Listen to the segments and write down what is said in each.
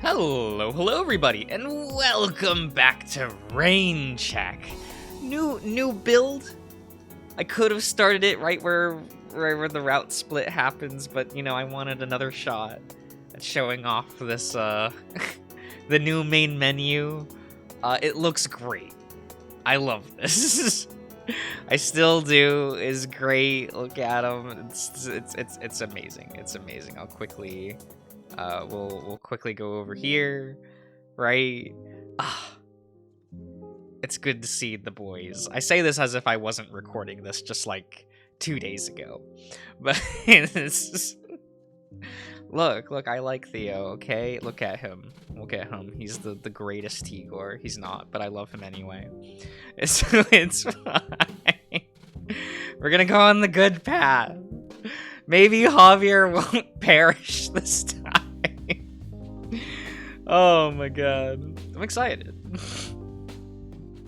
Hello everybody, and welcome back to Rain Check. New build. I could have started it right where the route split happens, but I wanted another shot at showing off this the new main menu. It looks great. I love this. I still do. Is great. Look at him. It's amazing. It's amazing. I'll quickly we'll quickly go over here, right? It's good to see the boys. I say this as if I wasn't recording this just like 2 days ago, but it's just... Look, I like Theo, okay? Look at him. He's the greatest Tigor. He's not, but I love him anyway. It's fine. We're gonna go on the good path. Maybe Javier won't perish this time. Oh my god. I'm excited.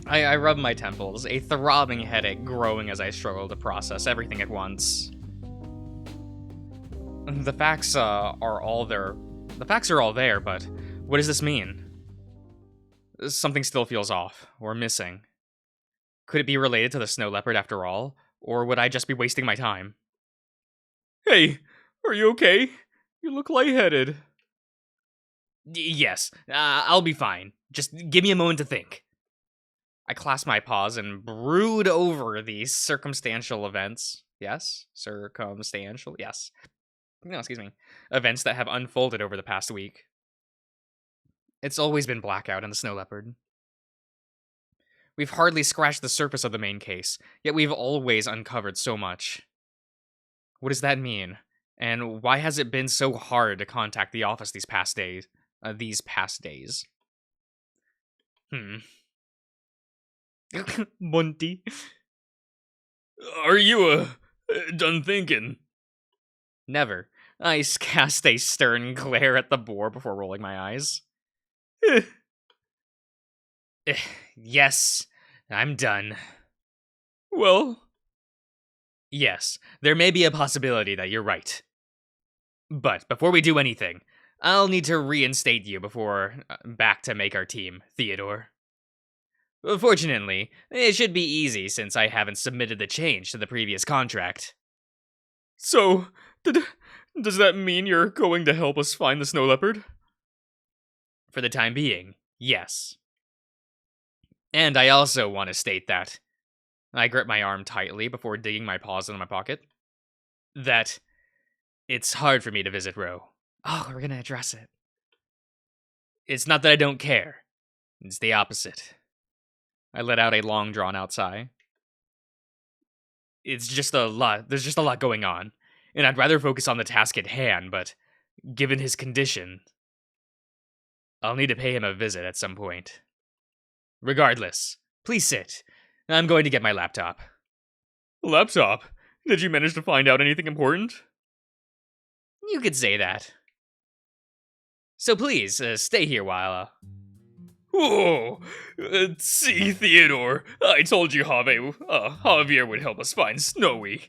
I rub my temples, a throbbing headache growing as I struggle to process everything at once. The facts are all there. The facts are all there, but what does this mean? Something still feels off, or missing. Could it be related to the snow leopard after all? Or would I just be wasting my time? Hey, are you okay? You look lightheaded. Yes, I'll be fine. Just give me a moment to think. I clasped my paws and brood over these circumstantial events. Yes? Circumstantial? Yes. No, excuse me. Events that have unfolded over the past week. It's always been blackout in the snow leopard. We've hardly scratched the surface of the main case, yet we've always uncovered so much. What does that mean? And why has it been so hard to contact the office these past days? Monty. Are you, done thinking? Never. I cast a stern glare at the boar before rolling my eyes. Yes, I'm done. Well... Yes, there may be a possibility that you're right. But before we do anything, I'll need to reinstate you back to make our team, Theodore. Fortunately, it should be easy since I haven't submitted the change to the previous contract. So, does that mean you're going to help us find the snow leopard? For the time being, yes. And I also want to state that I grip my arm tightly before digging my paws into my pocket. That it's hard for me to visit Ro. Oh, we're gonna address it. It's not that I don't care. It's the opposite. I let out a long drawn-out sigh. It's just a lot. There's just a lot going on, and I'd rather focus on the task at hand, but given his condition, I'll need to pay him a visit at some point. Regardless, please sit. I'm going to get my laptop. Laptop? Did you manage to find out anything important? You could say that. So please, stay here while, Whoa! See, Theodore, I told you Javier would help us find Snowy.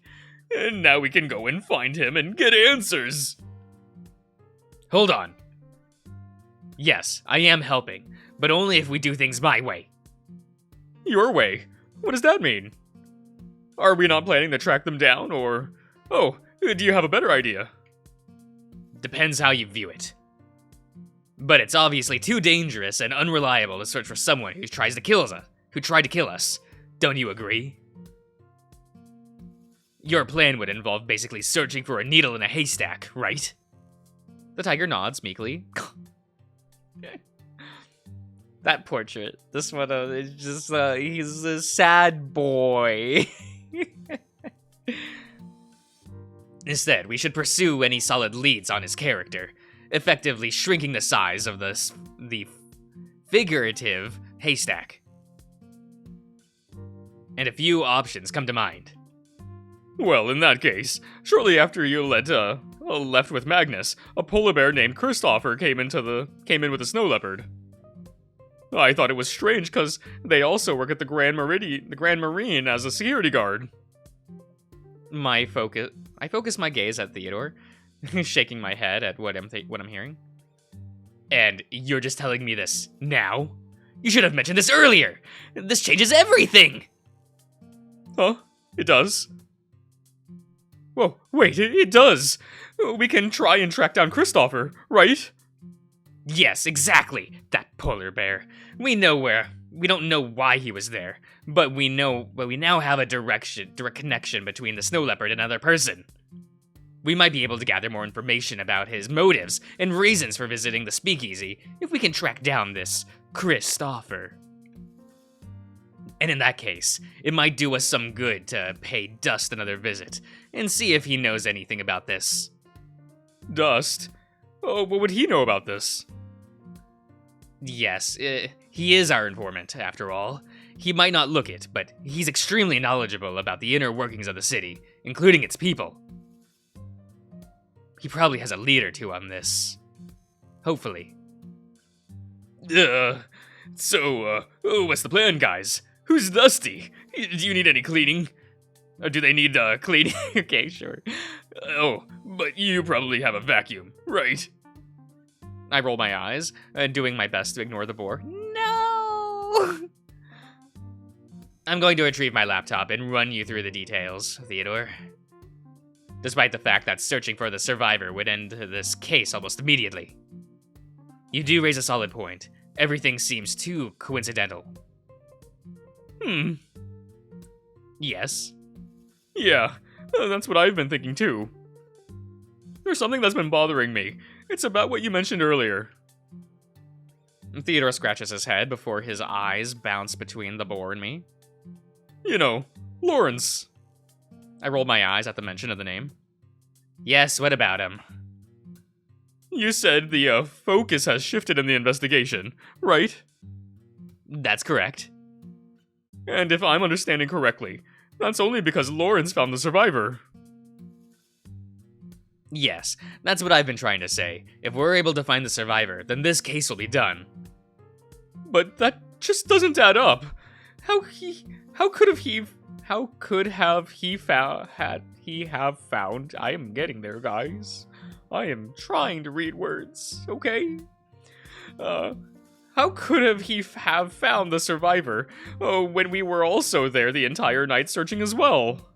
And now we can go and find him and get answers. Hold on. Yes, I am helping, but only if we do things my way. Your way? What does that mean? Are we not planning to track them down, or... Oh, do you have a better idea? Depends how you view it. But it's obviously too dangerous and unreliable to search for someone who tried to kill us. Don't you agree? Your plan would involve basically searching for a needle in a haystack, right? The tiger nods meekly. That portrait. This one is just, he's a sad boy. Instead, we should pursue any solid leads on his character, effectively shrinking the size of the figurative haystack. And a few options come to mind. Well, in that case, shortly after you left with Magnus, a polar bear named Christopher came in with a snow leopard. I thought it was strange because they also work at the Grand Marine as a security guard. I focus my gaze at Theodore, shaking my head at what I'm hearing. And you're just telling me this now? You should have mentioned this earlier! This changes everything! Huh? It does? Whoa, wait, it does! We can try and track down Christopher, right? Yes, exactly! That polar bear. We don't know why he was there, but we now have a direct connection between the snow leopard and another person. We might be able to gather more information about his motives and reasons for visiting the speakeasy if we can track down this Christopher. And in that case, it might do us some good to pay Dust another visit and see if he knows anything about this. Dust? Oh, what would he know about this? Yes, he is our informant, after all. He might not look it, but he's extremely knowledgeable about the inner workings of the city, including its people. He probably has a lead or two on this. Hopefully. So, what's the plan, guys? Who's Dusty? Do you need any cleaning? Do they need, cleaning? Okay, sure. Oh, but you probably have a vacuum, right? I roll my eyes, doing my best to ignore the boar. No! I'm going to retrieve my laptop and run you through the details, Theodore. Despite the fact that searching for the survivor would end this case almost immediately. You do raise a solid point. Everything seems too coincidental. Yes. Yeah, that's what I've been thinking too. There's something that's been bothering me. It's about what you mentioned earlier. Theodore scratches his head before his eyes bounce between the boar and me. You know, Lawrence. I rolled my eyes at the mention of the name. Yes, what about him? You said the focus has shifted in the investigation, right? That's correct. And if I'm understanding correctly, that's only because Lawrence found the survivor. Yes, that's what I've been trying to say. If we're able to find the survivor, then this case will be done. But that just doesn't add up. How could he have found? I am getting there, guys. I am trying to read words, okay? How could he have found the survivor when we were also there the entire night searching as well?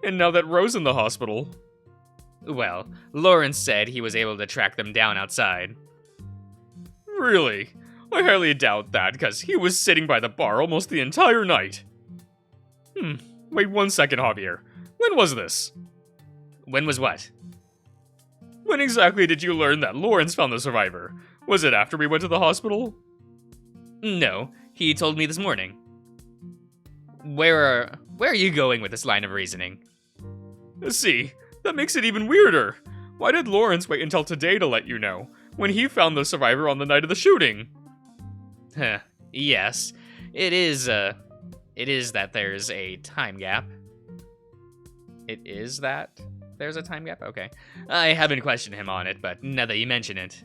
And now that Ro's in the hospital. Well, Lawrence said he was able to track them down outside. Really? I highly doubt that, because he was sitting by the bar almost the entire night. Wait 1 second, Javier. When was this? When was what? When exactly did you learn that Lawrence found the survivor? Was it after we went to the hospital? No, he told me this morning. Where are you going with this line of reasoning? See, that makes it even weirder. Why did Lawrence wait until today to let you know, when he found the survivor on the night of the shooting? Yes, it is that there's a time gap. It is that there's a time gap? Okay. I haven't questioned him on it, but now that you mention it.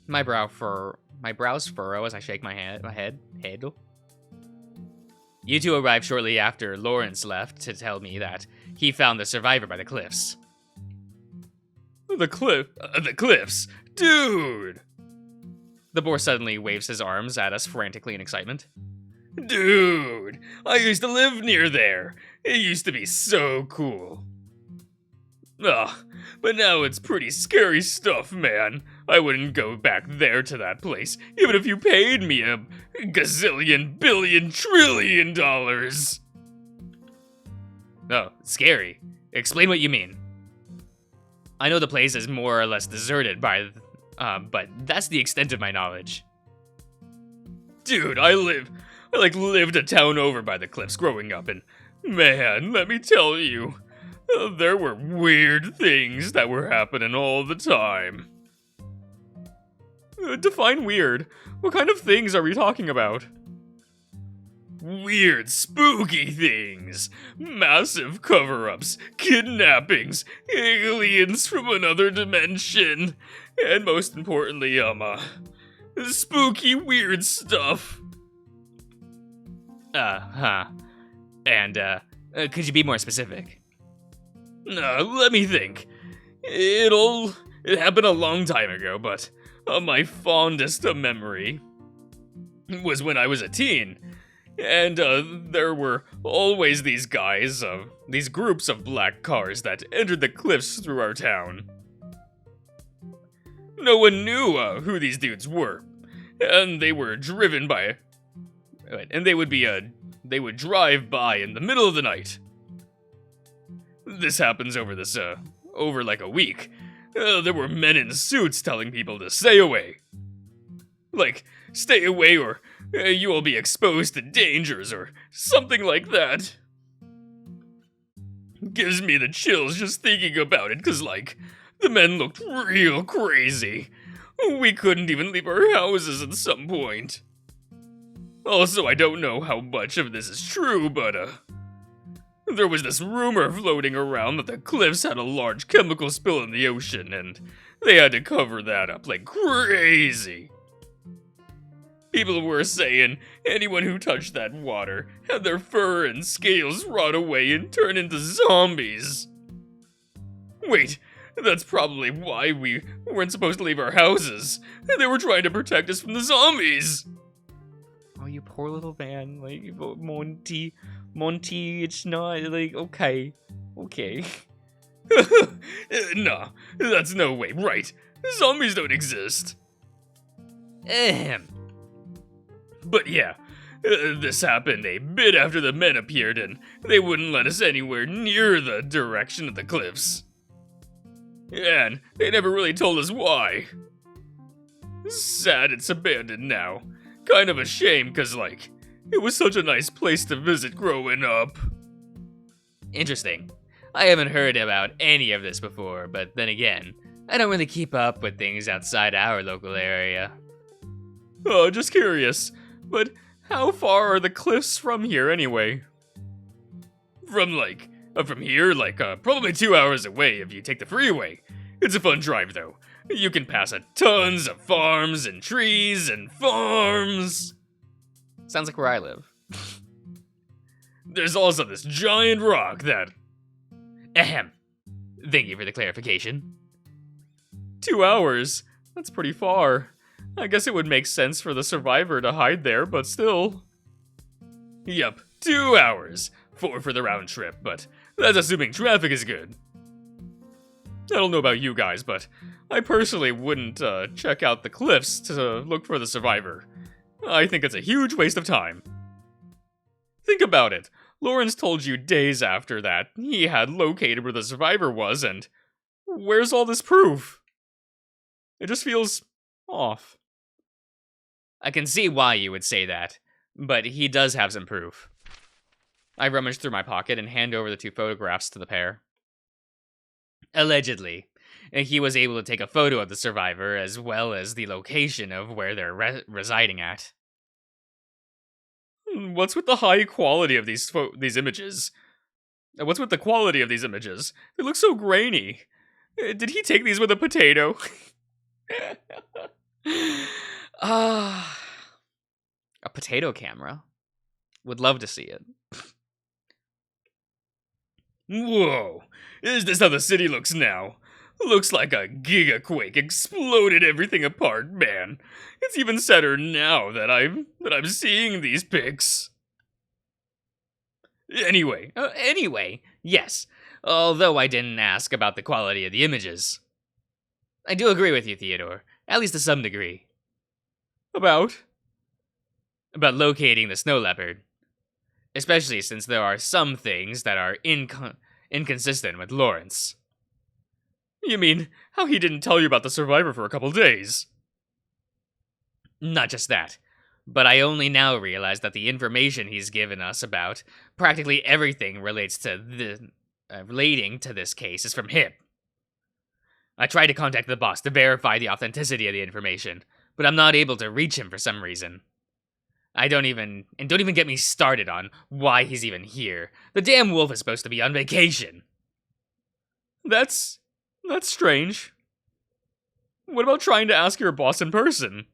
My brows furrow as I shake my head. You two arrived shortly after Lawrence left to tell me that he found the survivor by the cliffs. The cliffs? Dude! The boar suddenly waves his arms at us frantically in excitement. Dude, I used to live near there. It used to be so cool. Ugh, but now it's pretty scary stuff, man. I wouldn't go back there to that place, even if you paid me a gazillion, billion, trillion dollars. Oh, scary. Explain what you mean. I know the place is more or less deserted but that's the extent of my knowledge. Dude, I lived a town over by the cliffs growing up, and man, let me tell you, there were weird things that were happening all the time. Define weird. What kind of things are we talking about? Weird, spooky things. Massive cover-ups, kidnappings, aliens from another dimension, and most importantly, spooky, weird stuff. And, could you be more specific? Let me think. It'll It happened a long time ago, but my fondest memory was when I was a teen. And there were always these guys, these groups of black cars that entered the cliffs through our town. No one knew who these dudes were, and they were driven by, and they would drive by in the middle of the night. This happens over like a week. There were men in suits telling people to stay away. Like, stay away or you will be exposed to dangers or something like that. Gives me the chills just thinking about it, cause like, the men looked real crazy. We couldn't even leave our houses at some point. Also, I don't know how much of this is true, but there was this rumor floating around that the cliffs had a large chemical spill in the ocean, and they had to cover that up like crazy. People were saying anyone who touched that water had their fur and scales rot away and turn into zombies. Wait, that's probably why we weren't supposed to leave our houses. They were trying to protect us from the zombies. Oh, you poor little man. Like, Monty, it's not, like, okay. Nah, that's no way, right. Zombies don't exist. But yeah, this happened a bit after the men appeared, and they wouldn't let us anywhere near the direction of the cliffs. And they never really told us why. Sad it's abandoned now. Kind of a shame, cause like, it was such a nice place to visit growing up. Interesting. I haven't heard about any of this before, but then again, I don't really keep up with things outside our local area. Oh, just curious. But how far are the cliffs from here anyway? From here, probably 2 hours away if you take the freeway. It's a fun drive though. You can pass tons of farms and trees and farms. Sounds like where I live. There's also this giant rock that... Ahem. Thank you for the clarification. 2 hours? That's pretty far. I guess it would make sense for the survivor to hide there, but still. Yup, 2 hours. 4 for the round trip, but that's assuming traffic is good. I don't know about you guys, but I personally wouldn't check out the cliffs to look for the survivor. I think it's a huge waste of time. Think about it. Lawrence told you days after that he had located where the survivor was, and where's all this proof? It just feels off. I can see why you would say that, but he does have some proof. I rummage through my pocket and hand over the 2 photographs to the pair. Allegedly, he was able to take a photo of the survivor as well as the location of where they're residing at. What's with the high quality of these images? What's with the quality of these images? They look so grainy. Did he take these with a potato? A potato camera. Would love to see it. Whoa, is this how the city looks now? Looks like a gigaquake exploded everything apart, man. It's even sadder now that I'm seeing these pics. Anyway, yes. Although I didn't ask about the quality of the images. I do agree with you, Theodore, at least to some degree. About locating the snow leopard. Especially since there are some things that are inconsistent with Lawrence. You mean, how he didn't tell you about the survivor for a couple days? Not just that, but I only now realize that the information he's given us about practically everything relating to this case is from him. I tried to contact the boss to verify the authenticity of the information, but I'm not able to reach him for some reason. Don't even get me started on why he's even here. The damn wolf is supposed to be on vacation. That's strange. What about trying to ask your boss in person?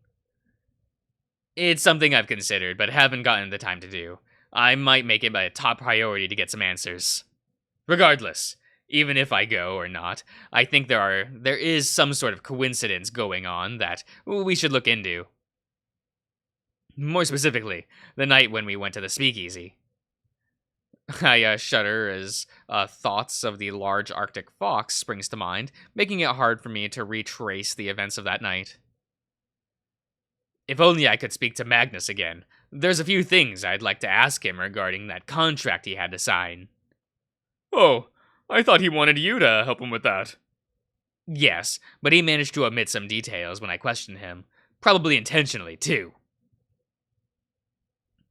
It's something I've considered, but haven't gotten the time to do. I might make it my top priority to get some answers. Regardless, Even if I go or not, I think there is some sort of coincidence going on that we should look into. More specifically, the night when we went to the speakeasy. I shudder as thoughts of the large Arctic fox springs to mind, making it hard for me to retrace the events of that night. If only I could speak to Magnus again. There's a few things I'd like to ask him regarding that contract he had to sign. Oh, I thought he wanted you to help him with that. Yes, but he managed to omit some details when I questioned him. Probably intentionally, too.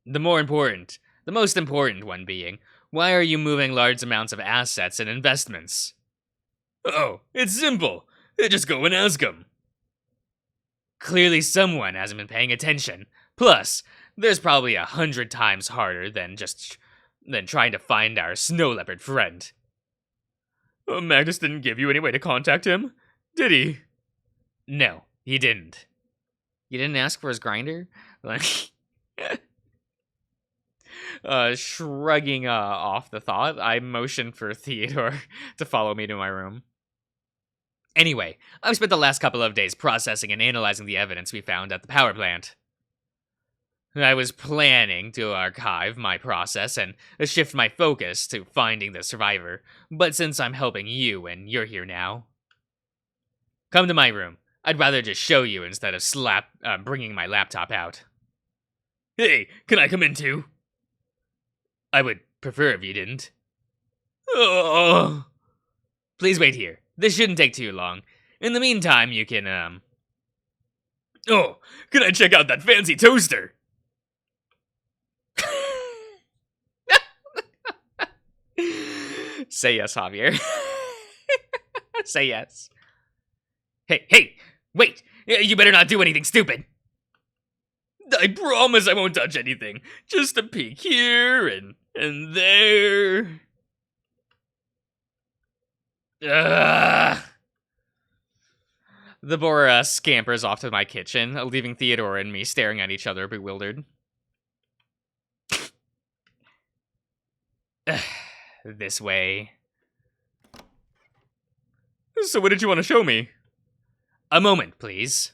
The most important one being, why are you moving large amounts of assets and investments? Oh, it's simple. Just go and ask him. Clearly someone hasn't been paying attention. Plus, there's probably 100 times harder than trying to find our snow leopard friend. Magnus didn't give you any way to contact him, did he? No, he didn't. You didn't ask for his grinder? Shrugging off the thought, I motioned for Theodore to follow me to my room. Anyway, I've spent the last couple of days processing and analyzing the evidence we found at the power plant. I was planning to archive my process and shift my focus to finding the survivor, but since I'm helping you and you're here now, come to my room. I'd rather just show you instead of bringing my laptop out. Hey, can I come in too? I would prefer if you didn't. Oh. Please wait here. This shouldn't take too long. In the meantime, you can, Oh, can I check out that fancy toaster? Say yes, Javier. Say yes. Hey, wait! You better not do anything stupid! I promise I won't touch anything. Just a peek here and there. Ugh. The boar scampers off to my kitchen, leaving Theodore and me staring at each other, bewildered. This way. So what did you want to show me? A moment, please.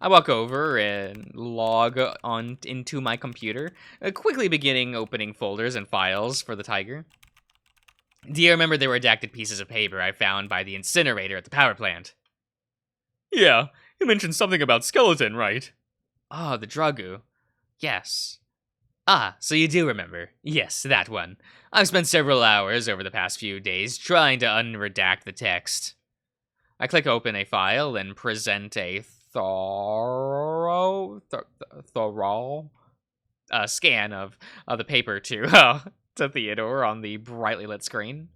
I walk over and log on into my computer, quickly beginning opening folders and files for the tiger. Do you remember the redacted pieces of paper I found by the incinerator at the power plant? Yeah, you mentioned something about skeleton, right? Oh, the Dragu. Yes. Ah, so you do remember. Yes, that one. I've spent several hours over the past few days trying to unredact the text. I click open a file and present a thorough scan of the paper to Theodore on the brightly lit screen.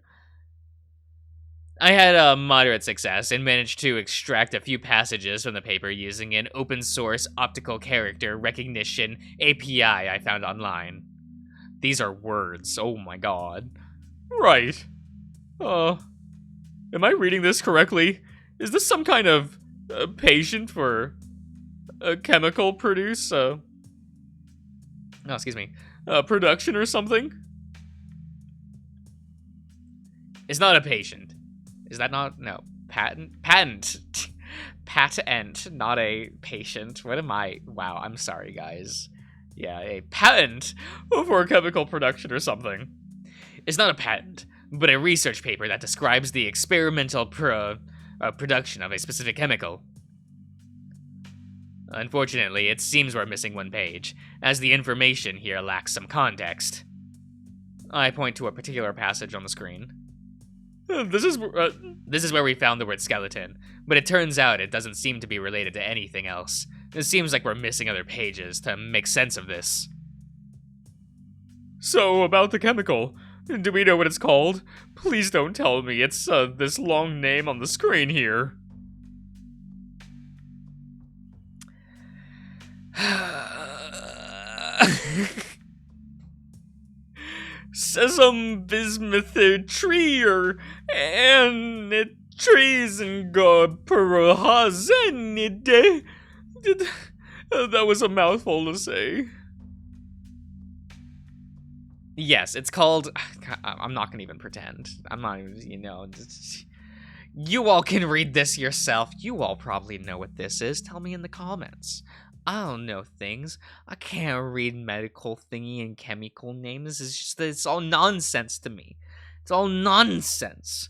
I had a moderate success and managed to extract a few passages from the paper using an open source optical character recognition API I found online. These are words, oh my god. Right. Am I reading this correctly? Is this some kind of patient for a chemical production or something? It's not a patient. Is that not? No. Patent. Patent, not a patient. What am I? Wow, I'm sorry, guys. Yeah, a patent for chemical production or something. It's not a patent, but a research paper that describes the experimental production of a specific chemical. Unfortunately, it seems we're missing one page, as the information here lacks some context. I point to a particular passage on the screen. This is where we found the word skeleton, but it turns out it doesn't seem to be related to anything else. It seems like we're missing other pages to make sense of this. So, about the chemical, do we know what it's called? Please don't tell me it's this long name on the screen here. Sesame bismuth tree or and trees and go that was a mouthful to say. Yes, it's called... I'm not gonna even pretend. I'm not even, You all can read this yourself. You all probably know what this is. Tell me in the comments. I don't know things. I can't read medical thingy and chemical names. It's all nonsense to me. It's all nonsense.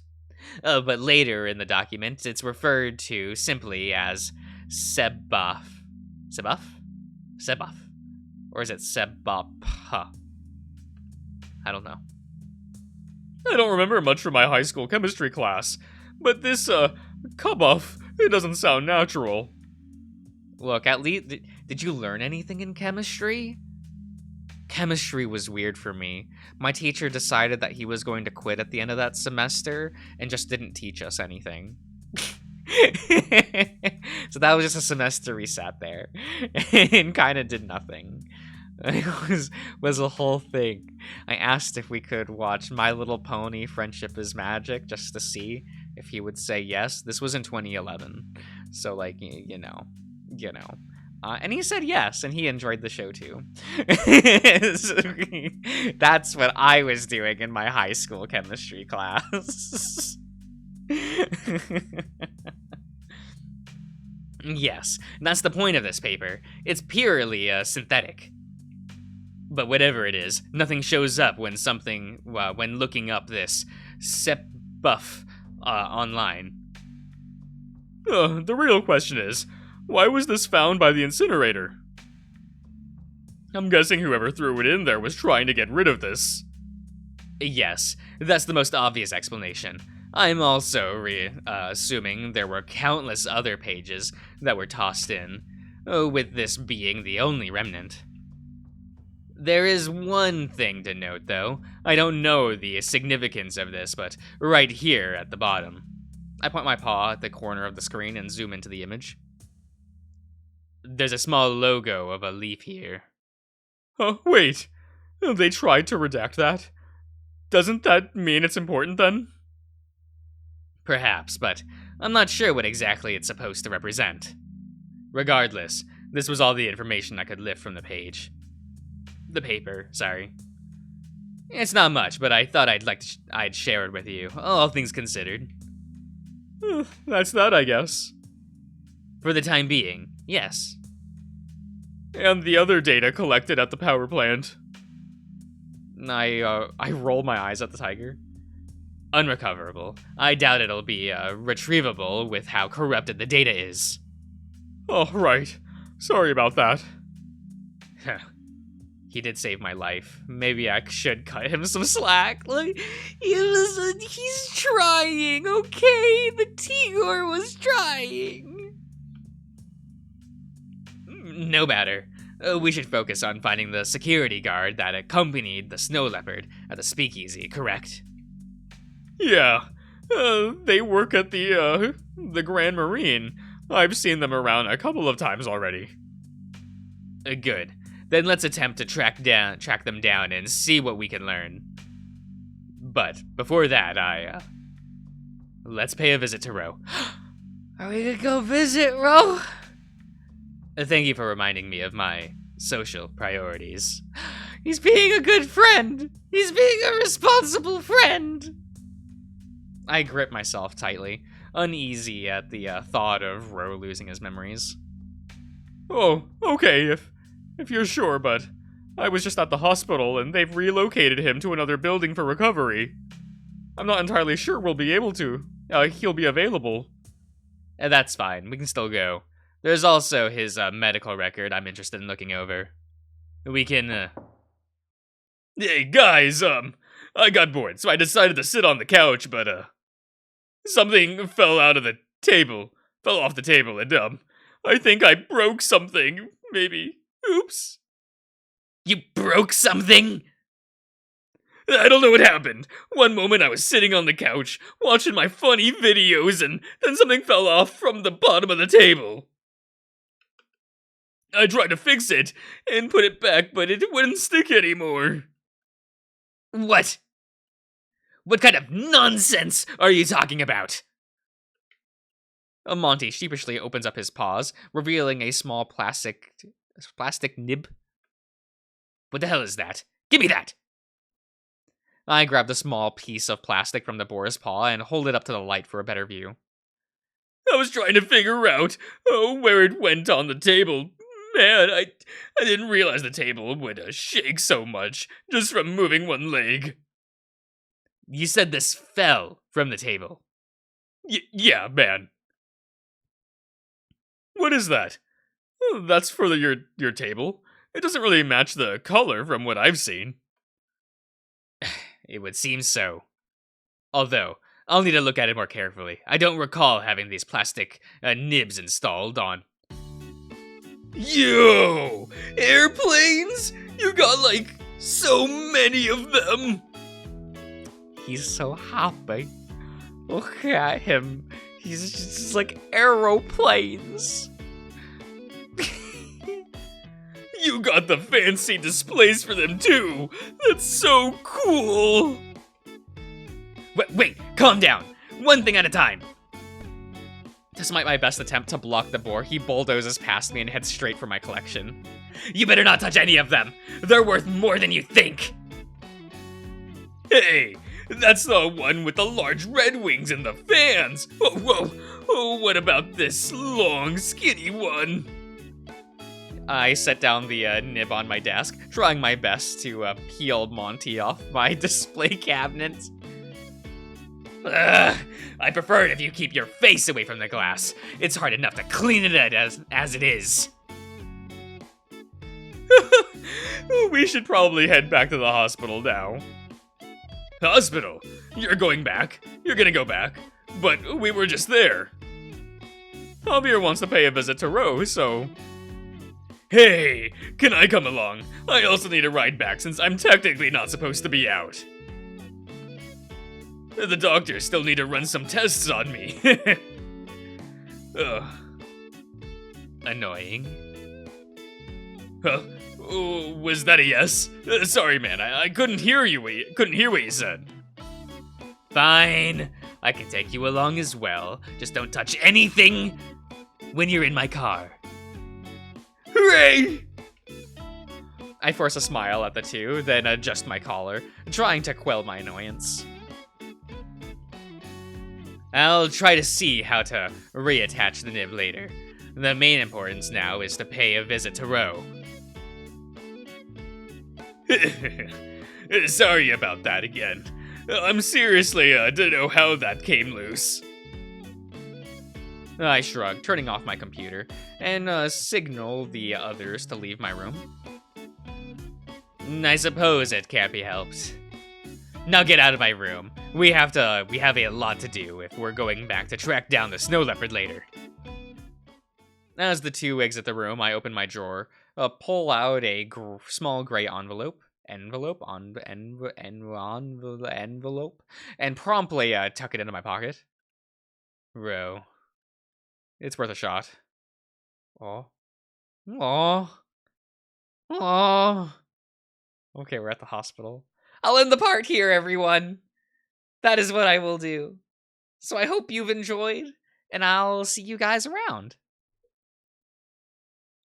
But later in the document, it's referred to simply as Sebuff. Sebuff? Sebuff. Or is it Sebuff? I don't know. I don't remember much from my high school chemistry class, but this, Kubuff, it doesn't sound natural. Look, at least, did you learn anything in chemistry? Chemistry was weird for me. My teacher decided that he was going to quit at the end of that semester and just didn't teach us anything. So that was just a semester we sat there and kind of did nothing. It was a whole thing. I asked if we could watch My Little Pony Friendship is Magic just to see if he would say yes. This was in 2011. So, like, you know. And he said yes, and he enjoyed the show too. That's what I was doing in my high school chemistry class. Yes, that's the point of this paper. It's purely synthetic. But whatever it is, nothing shows up when when looking up this Sebuff online. The real question is, why was this found by the incinerator? I'm guessing whoever threw it in there was trying to get rid of this. Yes, that's the most obvious explanation. I'm also assuming there were countless other pages that were tossed in, with this being the only remnant. There is one thing to note, though. I don't know the significance of this, but right here at the bottom. I point my paw at the corner of the screen and zoom into the image. There's a small logo of a leaf here. Oh, wait. They tried to redact that? Doesn't that mean it's important, then? Perhaps, but I'm not sure what exactly it's supposed to represent. Regardless, this was all the information I could lift from the page. The paper, sorry. It's not much, but I thought I'd share it with you, all things considered. That's that, I guess. For the time being, yes. And the other data collected at the power plant? I roll my eyes at the tiger. Unrecoverable. I doubt it'll be retrievable with how corrupted the data is. Oh, right. Sorry about that. He did save my life. Maybe I should cut him some slack. Like, he's trying, okay? The Tigor was trying. No matter. We should focus on finding the security guard that accompanied the snow leopard at the speakeasy, correct? Yeah. They work at the Grand Marine. I've seen them around a couple of times already. Good. Then let's attempt to track them down and see what we can learn. But before that, let's pay a visit to Ro. Are we gonna go visit Ro? Thank you for reminding me of my social priorities. He's being a good friend. He's being a responsible friend. I grip myself tightly, uneasy at the thought of Ro losing his memories. Oh, okay, if you're sure, but I was just at the hospital and they've relocated him to another building for recovery. I'm not entirely sure we'll be able to. He'll be available. That's fine, we can still go. There's also his medical record I'm interested in looking over. We can, Hey, guys, I got bored, so I decided to sit on the couch, but, something fell off the table, and, I think I broke something, maybe. Oops. You broke something? I don't know what happened. One moment I was sitting on the couch, watching my funny videos, and then something fell off from the bottom of the table. I tried to fix it, and put it back, but it wouldn't stick anymore. What? What kind of nonsense are you talking about? Monty sheepishly opens up his paws, revealing a small plastic nib. What the hell is that? Give me that! I grabbed a small piece of plastic from the boar's paw and hold it up to the light for a better view. I was trying to figure out where it went on the table. Man, I didn't realize the table would shake so much just from moving one leg. You said this fell from the table. Yeah, man. What is that? Oh, that's for your table. It doesn't really match the color from what I've seen. It would seem so. Although, I'll need to look at it more carefully. I don't recall having these plastic nibs installed on. Yo! Airplanes? You got like so many of them! He's so happy. Look at him. He's just like aeroplanes. You got the fancy displays for them too. That's so cool. Wait, calm down. One thing at a time. Despite my best attempt to block the boar, he bulldozes past me and heads straight for my collection. You better not touch any of them. They're worth more than you think. Hey, that's the one with the large red wings and the fans. Whoa. Oh, what about this long, skinny one? I set down the nib on my desk, trying my best to peel Monty off my display cabinet. I prefer it if you keep your face away from the glass. It's hard enough to clean it as it is. We should probably head back to the hospital now. Hospital? You're going back? You're gonna go back? But we were just there. Javier wants to pay a visit to Rose, so... Hey, can I come along? I also need a ride back since I'm technically not supposed to be out. The doctors still need to run some tests on me. Ugh. Annoying. Huh? Was that a yes? Sorry, man. I couldn't hear you. Couldn't hear what you said. Fine. I can take you along as well. Just don't touch anything when you're in my car. Hooray! I force a smile at the two, then adjust my collar, trying to quell my annoyance. I'll try to see how to reattach the nib later. The main importance now is to pay a visit to Ro. Sorry about that again. I'm seriously don't know how that came loose. I shrug, turning off my computer, and signal the others to leave my room. I suppose it can't be helped. Now get out of my room. We have a lot to do if we're going back to track down the snow leopard later. As the two exit the room, I open my drawer, pull out a small gray envelope, and promptly tuck it into my pocket. Ro. It's worth a shot. Aw. Okay, we're at the hospital. I'll end the part here, everyone. That is what I will do. So I hope you've enjoyed, and I'll see you guys around.